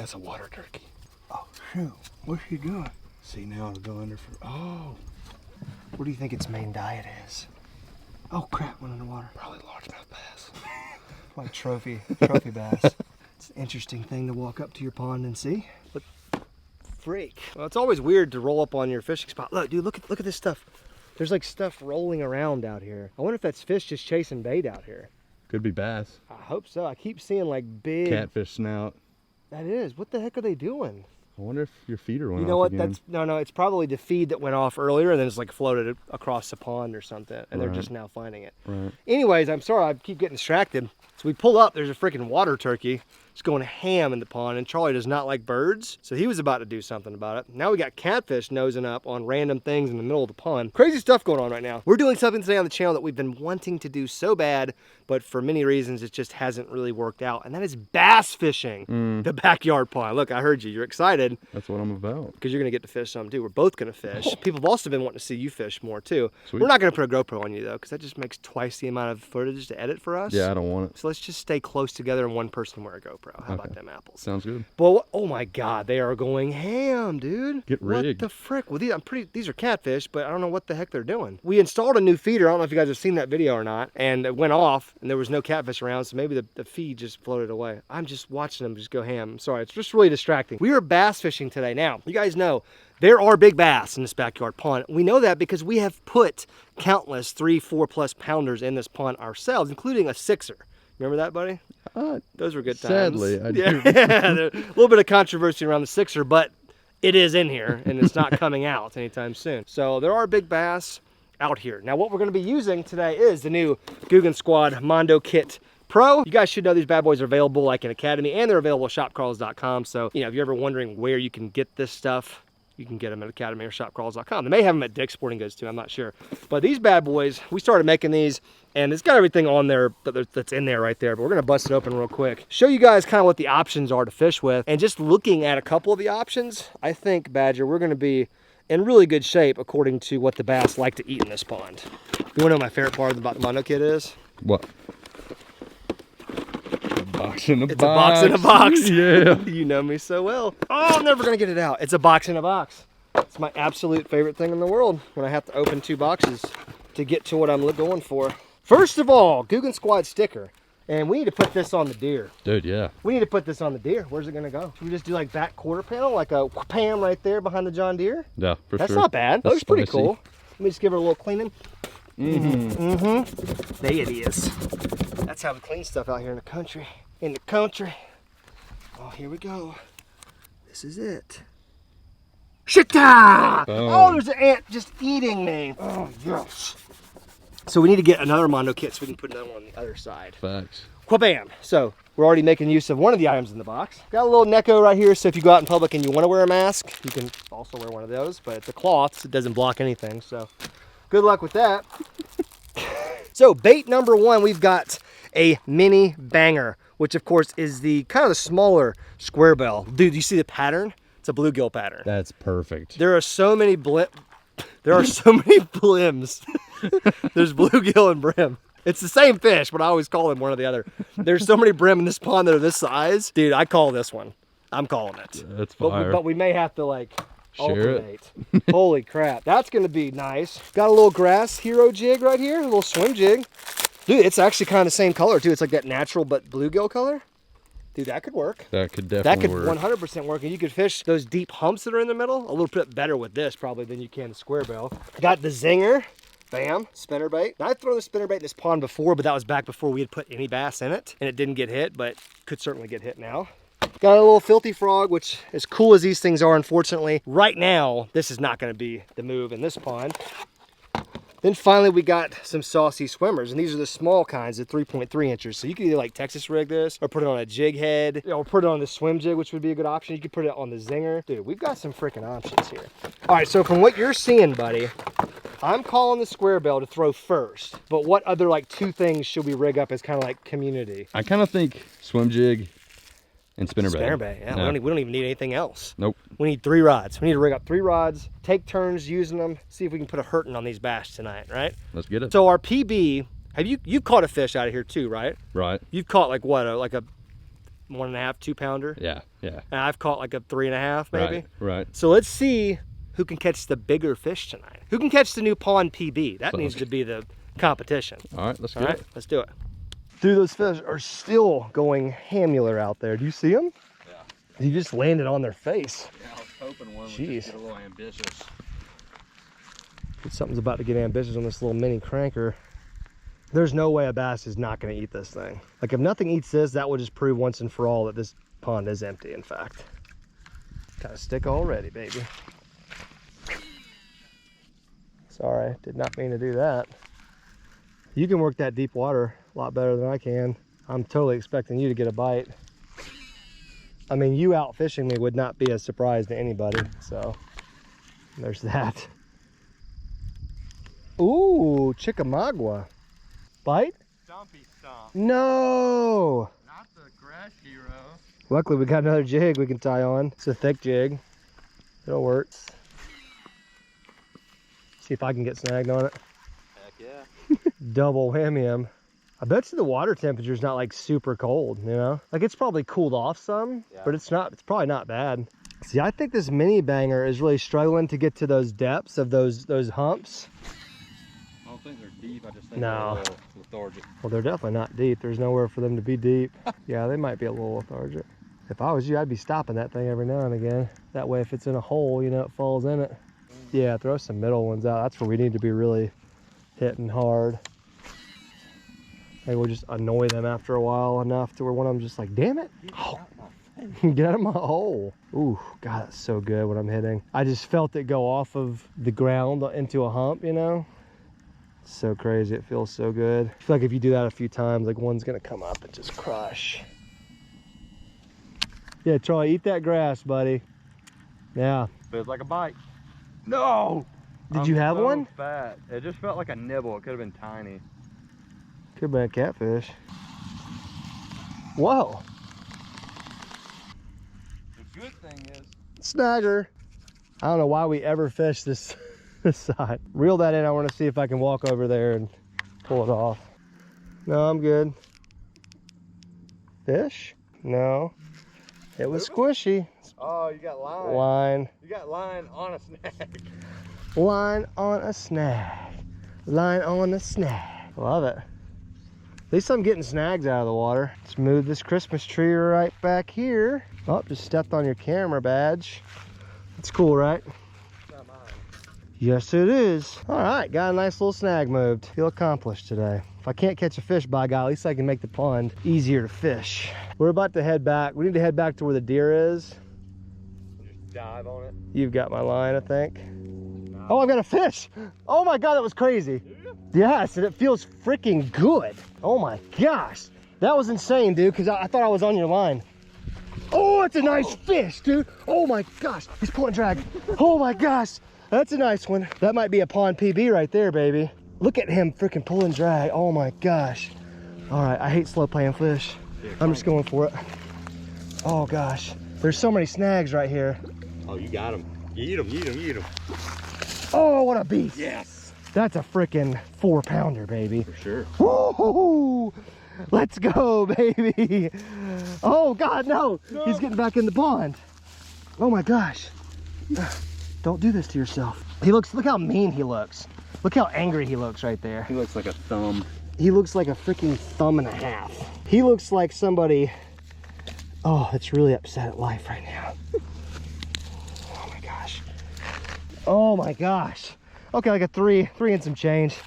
that's a water turkey. Oh, shoot. What's she doing? See, now it'll go under for, oh. What do you think its main diet is? Oh, crap, went underwater. Probably largemouth bass. Like trophy bass. It's an interesting thing to walk up to your pond and see. But freak. Well, it's always weird to roll up on your fishing spot. Look, dude, look at this stuff. There's like stuff rolling around out here. I wonder if that's fish just chasing bait out here. Could be bass. I hope so. I keep seeing like big Catfish snout. That is. What the heck are they doing? I wonder if your feeder went off. You know what? Again. That's no. It's probably the feed that went off earlier, and then it's like floated across the pond or something, and they're just now finding it. Right. Anyways, I'm sorry. I keep getting distracted. So we pull up. There's a freaking water turkey. It's going ham in the pond, and Charlie does not like birds, so he was about to do something about it. Now we got catfish nosing up on random things in the middle of the pond. Crazy stuff going on right now. We're doing something today on the channel that we've been wanting to do so bad, but for many reasons it just hasn't really worked out, and that is bass fishing the backyard pond. Look, I heard you. You're excited. That's what I'm about. Because you're going to get to fish some too. We're both going to fish. People have also been wanting to see you fish more too. Sweet. We're not going to put a GoPro on you though, because that just makes twice the amount of footage to edit for us. Yeah, I don't want it. So let's just stay close together and one person wear a GoPro. How about them apples? Sounds good. Well, oh my God, they are going ham, dude. Get rigged. What the frick? Well, these are catfish, but I don't know what the heck they're doing. We installed a new feeder. I don't know if you guys have seen that video or not, and it went off, and there was no catfish around, so maybe the feed just floated away. I'm just watching them just go ham. I'm sorry, it's just really distracting. We are bass fishing today. Now, you guys know there are big bass in this backyard pond. We know that because we have put countless 3-4+ pounders in this pond ourselves, including a 6er. Remember that, buddy? Those were good times. Sadly, I do. Yeah, a little bit of controversy around the 6er, but it is in here, and it's not coming out anytime soon. So there are big bass out here. Now, what we're going to be using today is the new Googan Squad Mondo Kit Pro. You guys should know these bad boys are available like in Academy, and they're available at shopcarls.com. So, you know, if you're ever wondering where you can get this stuff, you can get them at Academy or shopcarls.com. They may have them at Dick's Sporting Goods too, I'm not sure. But these bad boys, we started making these, and it's got everything on there that's in there right there, but we're gonna bust it open real quick. Show you guys kind of what the options are to fish with, and just looking at a couple of the options, I think, Badger, we're gonna be in really good shape according to what the bass like to eat in this pond. You wanna know what my favorite part about the Mondo Kit is? What? Box in a box. It's a box in a box. Yeah. You know me so well. Oh, I'm never gonna get it out. It's a box in a box. It's my absolute favorite thing in the world when I have to open 2 boxes to get to what I'm going for. First of all, Googan Squad sticker. And we need to put this on the deer. Dude, yeah. We need to put this on the deer. Where's it gonna go? Should we just do like back quarter panel, like a Pam right there behind the John Deere? Yeah, for sure. That's not bad. That looks pretty cool. Let me just give her a little cleaning. There it is. That's how we clean stuff out here in the country. In the country. Oh, here we go. This is it. Shita! Oh, there's an ant just eating me. Oh, yes. So we need to get another Mondo kit so we can put another one on the other side. Facts. Wha-bam! So we're already making use of one of the items in the box. Got a little Neko right here, so if you go out in public and you want to wear a mask, you can also wear one of those, but it's a cloth, so it doesn't block anything, so good luck with that. So bait number 1, we've got a mini banger, which of course is the kind of the smaller square bell. Dude, you see the pattern? It's a bluegill pattern. That's perfect. There are so many brims. There's bluegill and brim. It's the same fish, but I always call them one or the other. There's so many brim in this pond that are this size. Dude, I call this one. I'm calling it. That's fire. But we may have to like share alternate. Holy crap. That's going to be nice. Got a little grass hero jig right here. A little swim jig. Dude, it's actually kind of the same color too. It's like that natural but bluegill color. Dude, that could work. That could definitely work. That could 100% work. And you could fish those deep humps that are in the middle a little bit better with this probably than you can the square bill. Got the zinger. Bam, spinnerbait. Now, I've thrown a spinnerbait in this pond before, but that was back before we had put any bass in it, and it didn't get hit, but could certainly get hit now. Got a little filthy frog, which, as cool as these things are, unfortunately, right now, this is not going to be the move in this pond. Then finally, we got some saucy swimmers, and these are the small kinds at 3.3 inches. So you could either like Texas rig this, or put it on a jig head, or put it on the swim jig, which would be a good option. You could put it on the zinger. Dude, we've got some freaking options here. All right, so from what you're seeing, buddy, I'm calling the square bill to throw first. But what other like 2 things should we rig up as kind of like community? I kind of think swim jig and spinnerbait. Spinnerbait, yeah. We don't even need anything else. Nope. We need 3 rods. We need to rig up 3 rods, take turns using them, see if we can put a hurting on these bass tonight, right? Let's get it. So our PB, you've caught a fish out of here too, right? Right. You've caught like what, like a 1.5, 2 pounder. Yeah, yeah. And I've caught like a 3.5 maybe. Right. So let's see who can catch the bigger fish tonight. Who can catch the new pond PB? That needs to be the competition. All right, let's do it. Let's do it. Dude, those fish are still going hamular out there. Do you see them? Yeah. You just landed on their face. Yeah, I was hoping one would Jeez. get a little ambitious. Something's about to get ambitious on this little mini cranker. There's no way a bass is not going to eat this thing. Like, if nothing eats this, that would just prove once and for all that this pond is empty, in fact. Got a stick already, baby. Sorry, did not mean to do that. You can work that deep water a lot better than I can. I'm totally expecting you to get a bite. I mean, you out fishing me would not be a surprise to anybody, so there's that. Ooh, Chickamauga. Bite? Stumpy stump. No! Not the grass hero. Luckily, we got another jig we can tie on. It's a thick jig. It'll work. See if I can get snagged on it. Heck yeah. Double whammy. I bet you the water temperature's not like super cold, you know? Like, it's probably cooled off some, but it's probably not bad. See, I think this mini banger is really struggling to get to those depths of those humps. I don't think they're deep, I just think No. they're a little lethargic. Well, they're definitely not deep. There's nowhere for them to be deep. Yeah, they might be a little lethargic. If I was you, I'd be stopping that thing every now and again. That way, if it's in a hole, you know, it falls in it. Yeah, throw some middle ones out. That's where we need to be really hitting hard. Maybe we'll just annoy them after a while enough to where one of them just like, damn it. Oh. Get out of my hole. Ooh, God, that's so good when I'm hitting. I just felt it go off of the ground into a hump, you know? It's so crazy. It feels so good. I feel like if you do that a few times, like one's gonna come up and just crush. Yeah, Troy, eat that grass, buddy. Yeah. Feels like a bite. No! Did you have one? Fat. It just felt like a nibble. It could have been tiny. Could have been a catfish. Whoa. The good thing is, Snagger. I don't know why we ever fished this side. Reel that in. I want to see if I can walk over there and pull it off. No, I'm good. Fish? No. It was squishy. oh, you got line. Line. You got line on a snag. Line on a snag. Line on a snag. Love it. At least I'm getting snags out of the water. Let's move this Christmas tree right back here. Oh, just stepped on your camera badge. It's cool, right? Not mine. Yes, it is. All right, got a nice little snag moved. Feel accomplished today. If I can't catch a fish, by God, at least I can make the pond easier to fish. We're about to head back. We need to head back to where the deer is. Just dive on it. You've got my line, I think. Oh, I've got a fish. Oh my God, that was crazy. Yes, and it feels freaking good. Oh my gosh. That was insane, dude, because I thought I was on your line. Oh, it's a nice fish, dude. Oh my gosh, he's pulling drag. Oh my gosh, that's a nice one. That might be a pond PB right there, baby. Look at him freaking pulling drag. Oh my gosh. All right, I hate slow playing fish. I'm just going for it. Oh gosh, there's so many snags right here. Oh, you got him. Eat him, eat him, eat him. Oh, what a beast. Yes. That's a freaking 4-pounder, baby. For sure. Woo! Let's go, baby. Oh God, no. He's getting back in the pond. Oh my gosh. Don't do this to yourself. Look how mean he looks. Look how angry he looks right there. He looks like a thumb. He looks like a freaking thumb and a half. He looks like somebody, oh, that's really upset at life right now. Oh my gosh. Oh my gosh. Okay, like a three and some change.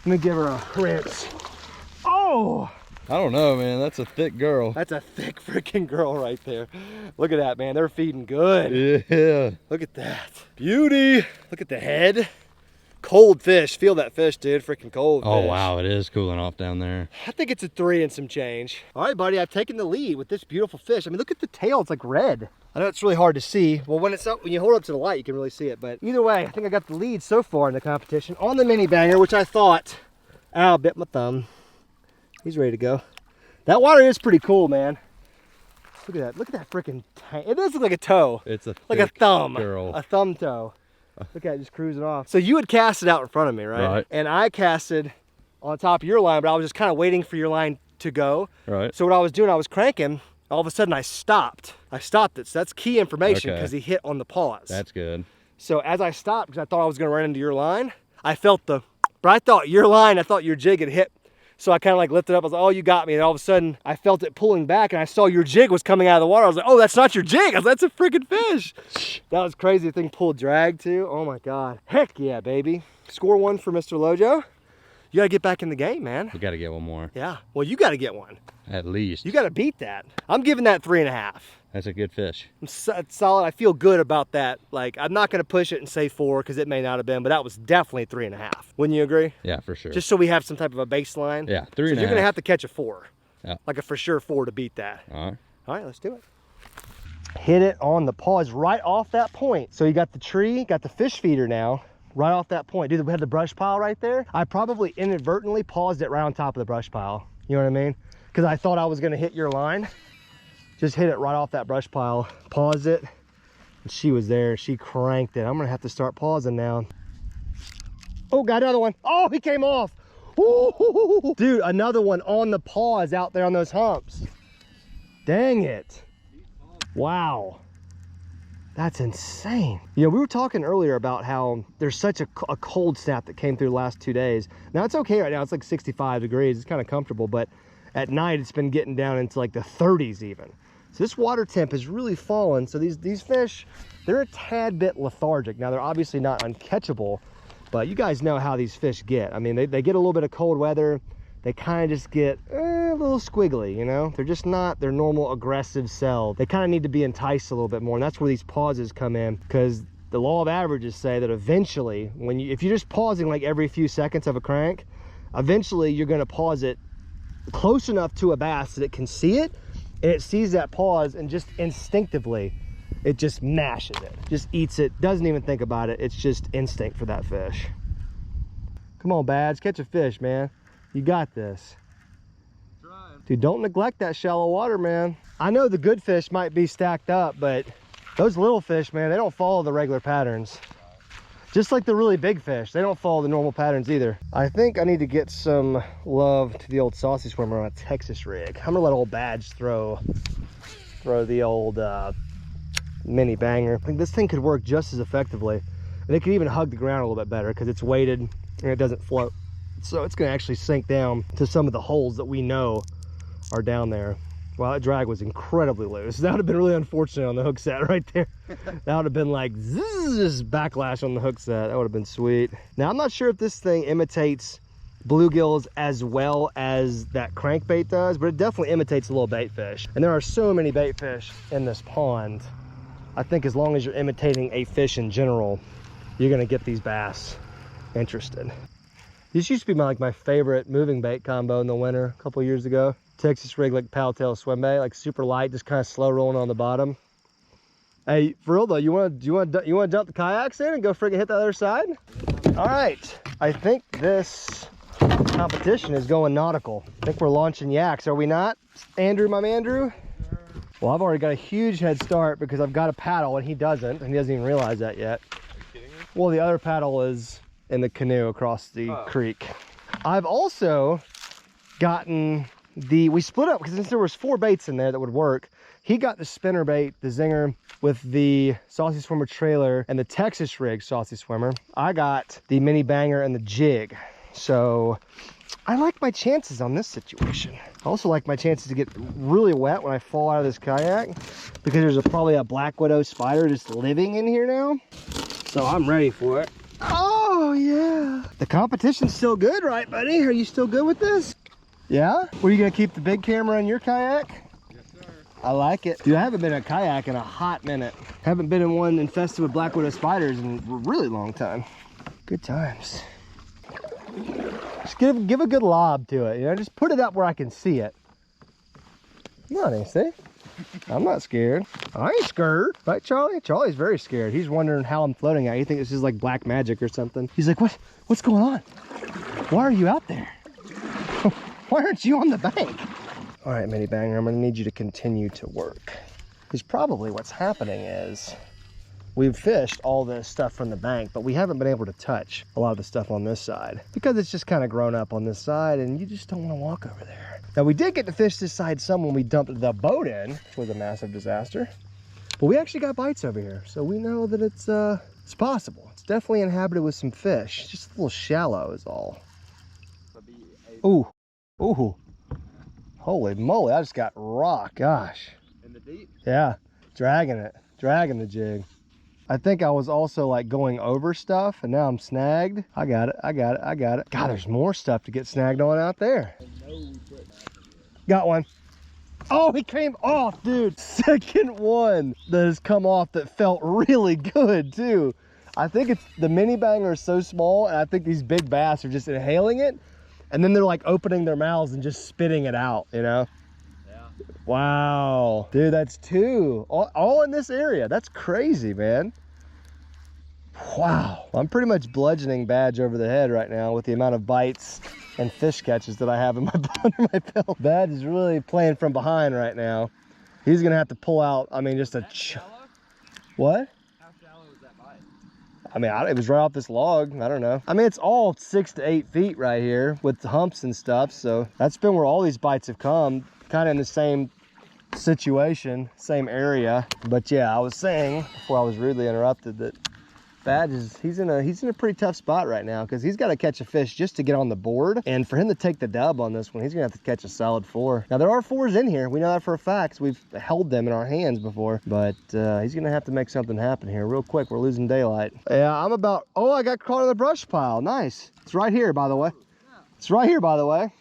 Let me give her a rinse. Oh! I don't know, man. That's a thick girl. That's a thick freaking girl right there. Look at that, man. They're feeding good. Yeah. Look at that. Beauty. Look at the head. Cold fish. Feel that fish, dude. Freaking cold Oh, fish. wow. It is cooling off down there. I think it's a 3 and some change. All right, buddy. I've taken the lead with this beautiful fish. I mean, look at the tail. It's like red. I know it's really hard to see. Well, when you hold it up to the light, you can really see it. But either way, I think I got the lead so far in the competition on the mini banger, which I thought, ow, bit my thumb. He's ready to go. That water is pretty cool, man. Look at that. Look at that freaking tank. It does look like a toe. It's a like a thumb. girl. A thumb toe. Look at it just cruising off. So you had casted out in front of me, right? Right. And I casted on top of your line, but I was just kind of waiting for your line to go. Right. So what I was doing, I was cranking All of a sudden I stopped. I stopped it, so that's key information because Okay. he hit on the pause. That's good. So as I stopped, because I thought I was gonna run into your line, I felt the, but I thought your line, I thought your jig had hit. So I kind of like lifted up, I was like, oh, you got me. And all of a sudden I felt it pulling back and I saw your jig was coming out of the water. I was like, oh, that's not your jig. I was like, that's a freaking fish. That was crazy. The thing pulled drag too. Oh my God. Heck yeah, baby. Score one for Mr. Lojo. You gotta get back in the game, man. We got to get one more. Yeah, well, you gotta get one. At least. You gotta beat that. I'm giving that 3.5. That's a good fish. It's solid. I feel good about that. Like, I'm not gonna push it and say 4 because it may not have been, but that was definitely 3.5. Wouldn't you agree? Yeah, for sure. Just so we have some type of a baseline. Yeah, 3.5. So you're gonna have to catch a 4. Yeah. Like a for sure 4 to beat that. All right. All right, let's do it. Hit it on the pause right off that point. So you got the tree, got the fish feeder now, right off that point. Dude, we had the brush pile right there. I probably inadvertently paused it right on top of the brush pile. You know what I mean? Because I thought I was gonna hit your line. Just hit it right off that brush pile, paused it, and she was there. She cranked it. I'm gonna have to start pausing now. Oh, got another one. Oh, he came off. Ooh, dude, another one on the pause out there on those humps. Dang it. Wow. That's insane. You know, we were talking earlier about how there's such a cold snap that came through the last 2 days. Now it's okay right now. It's like 65 degrees. It's kind of comfortable, but at night it's been getting down into like the 30s even. So this water temp has really fallen. So these fish, they're a tad bit lethargic. Now they're obviously not uncatchable, but you guys know how these fish get. I mean, they get a little bit of cold weather. They kind of just get a little squiggly, you know? They're just not their normal aggressive self. They kind of need to be enticed a little bit more, and that's where these pauses come in, because the law of averages say that eventually, if you're just pausing like every few seconds of a crank, eventually you're gonna pause it close enough to a bass that it can see it, and it sees that pause, and just instinctively, it just mashes it, just eats it, doesn't even think about it. It's just instinct for that fish. Come on, Bads, catch a fish, man. You got this. Trying. Dude, don't neglect that shallow water, man. I know the good fish might be stacked up, but those little fish, man, they don't follow the regular patterns. Just like the really big fish, they don't follow the normal patterns either. I think I need to get some love to the old saucy swimmer on a Texas rig. I'm gonna let old Badge throw the old mini banger. I think this thing could work just as effectively, and it could even hug the ground a little bit better because it's weighted and it doesn't float. So it's gonna actually sink down to some of the holes that we know are down there. Wow, that drag was incredibly loose. That would have been really unfortunate on the hook set right there. That would have been like zzz, backlash on the hook set. That would have been sweet. Now, I'm not sure if this thing imitates bluegills as well as that crankbait does, but it definitely imitates a little bait fish. And there are so many bait fish in this pond. I think as long as you're imitating a fish in general, you're gonna get these bass interested. This used to be my favorite moving bait combo in the winter a couple years ago. Texas rig, like paddle tail swim bait, like super light, just kind of slow rolling on the bottom. Hey, for real though, you want to dump the kayaks in and go friggin' hit the other side? All right, I think this competition is going nautical. I think we're launching yaks, are we not? Andrew, my man, Andrew? Well, I've already got a huge head start because I've got a paddle and he doesn't even realize that yet. Are you kidding me? Well, the other paddle is in the canoe across the creek. I've also gotten we split up because since there was 4 baits in there that would work, he got the spinner bait, the zinger, with the saucy swimmer trailer and the Texas rig saucy swimmer. I got the mini banger and the jig. So I like my chances on this situation. I also like my chances to get really wet when I fall out of this kayak because there's probably a black widow spider just living in here now. So I'm ready for it. Oh yeah. The competition's still good, right, buddy? Are you still good with this? Yeah? Were you gonna keep the big camera in your kayak? Yes, sir. I like it. Dude, I haven't been in a kayak in a hot minute. Haven't been in one infested with black widow spiders in a really long time. Good times. Just give a good lob to it, you know, just put it up where I can see it. Money, see? I'm not scared. I ain't scared, right, Charlie? Charlie's very scared. He's wondering how I'm floating out. He thinks this is like black magic or something. He's like, what's going on? Why are you out there? Why aren't you on the bank? All right, mini banger, I'm gonna need you to continue to work. Because probably what's happening is we've fished all this stuff from the bank, but we haven't been able to touch a lot of the stuff on this side because it's just kind of grown up on this side and you just don't want to walk over there. Now we did get to fish this side some when we dumped the boat in, which was a massive disaster. But we actually got bites over here, so we know that it's possible. It's definitely inhabited with some fish. Just a little shallow is all. Ooh, ooh, holy moly! I just got rock. Gosh. In the deep? Yeah, dragging the jig. I think I was also like going over stuff, and now I'm snagged. I got it. God, there's more stuff to get snagged on out there. Got one. Oh, he came off, dude. Second one that has come off that felt really good too. I think it's the mini banger is so small, and I think these big bass are just inhaling it, and then they're like opening their mouths and just spitting it out, you know? Yeah. Wow, dude, that's two. All in this area. That's crazy, man. Wow. I'm pretty much bludgeoning Badge over the head right now with the amount of bites and fish catches that I have in under my belt. Badge is really playing from behind right now. He's gonna have to pull out, I mean, just a what? How shallow is that bite? I mean, it was right off this log. I don't know. I mean, it's all 6 to 8 feet right here with the humps and stuff. So that's been where all these bites have come, kind of in the same situation, same area. But yeah, I was saying before I was rudely interrupted that Badge is, he's in a pretty tough spot right now because he's got to catch a fish just to get on the board. And for him to take the dub on this one, he's gonna have to catch a solid 4. Now there are 4s in here. We know that for a fact. We've held them in our hands before, but he's gonna have to make something happen here real quick. We're losing daylight. Yeah, I'm about, oh, I got caught in the brush pile. Nice. It's right here, by the way. It's right here, by the way.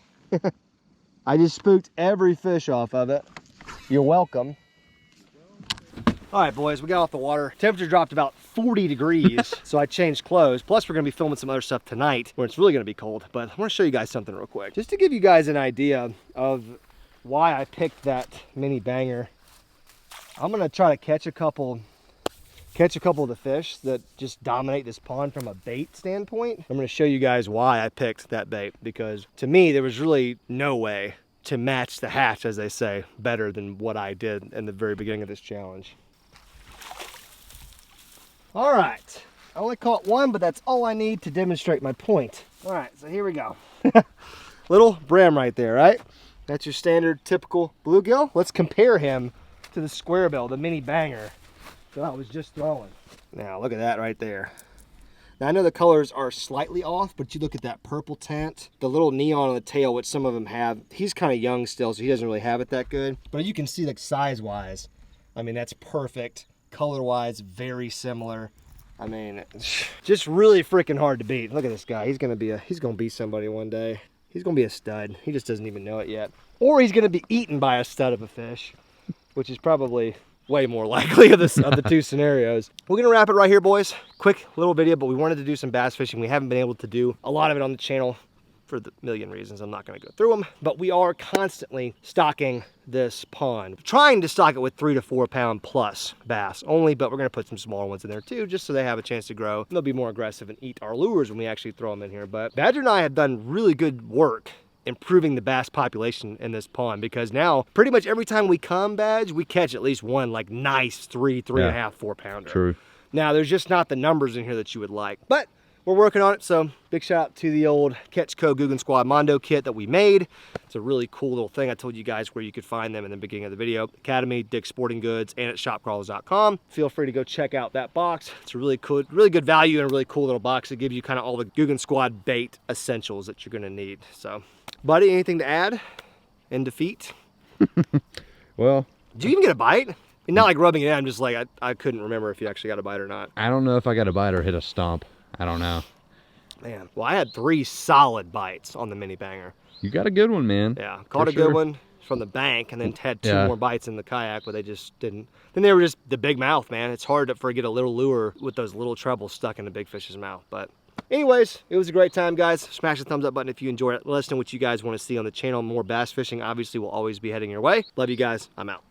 I just spooked every fish off of it. You're welcome. All right, boys, we got off the water. Temperature dropped about 40 degrees, so I changed clothes. Plus, we're gonna be filming some other stuff tonight where it's really gonna be cold, but I wanna show you guys something real quick. Just to give you guys an idea of why I picked that mini banger, I'm gonna try to catch a couple of the fish that just dominate this pond from a bait standpoint. I'm gonna show you guys why I picked that bait, because to me, there was really no way to match the hatch, as they say, better than what I did in the very beginning of this challenge. All right, I only caught one, but that's all I need to demonstrate my point. All right, so here we go. Little brim right there, right? That's your standard, typical bluegill. Let's compare him to the square bill, the mini banger that I was just throwing. Now, look at that right there. Now, I know the colors are slightly off, but you look at that purple tint, the little neon on the tail, which some of them have. He's kind of young still, so he doesn't really have it that good. But you can see, like, size-wise, I mean, that's perfect. Color-wise, very similar. I mean, just really freaking hard to beat. Look at this guy. He's gonna be somebody one day. He's gonna be a stud. He just doesn't even know it yet. Or he's gonna be eaten by a stud of a fish, which is probably way more likely of the two scenarios. We're gonna wrap it right here, boys. Quick little video, but we wanted to do some bass fishing. We haven't been able to do a lot of it on the channel for the million reasons. I'm not gonna go through them, but we are constantly stocking this pond, trying to stock it with 3 to 4 pound plus bass only, but we're gonna put some smaller ones in there too, just so they have a chance to grow. They'll be more aggressive and eat our lures when we actually throw them in here. But Badger and I have done really good work improving the bass population in this pond, because now pretty much every time we come, Badge, we catch at least one like nice 3.5, 4 pounder. True. Now there's just not the numbers in here that you would like, but we're working on it. So big shout out to the old Catch Co Googan Squad Mondo kit that we made. It's a really cool little thing. I told you guys where you could find them in the beginning of the video. Academy, Dick's Sporting Goods, and at shopcrawlers.com. Feel free to go check out that box. It's a really cool, really good value and a really cool little box. It gives you kind of all the Googan Squad bait essentials that you're gonna need. So, buddy, anything to add in defeat? Well, did you even get a bite? And not like rubbing it in, I'm just like, I couldn't remember if you actually got a bite or not. I don't know if I got a bite or hit a stump. I don't know. Man, well, I had 3 solid bites on the mini banger. You got a good one, man. Yeah, caught a sure. good one from the bank, and then had 2 more bites in the kayak, but they just didn't. Then they were just the big mouth, man. It's hard to forget a little lure with those little trebles stuck in the big fish's mouth. But anyways, it was a great time, guys. Smash the thumbs up button if you enjoyed it. Let us know what you guys want to see on the channel. More bass fishing obviously will always be heading your way. Love you guys. I'm out.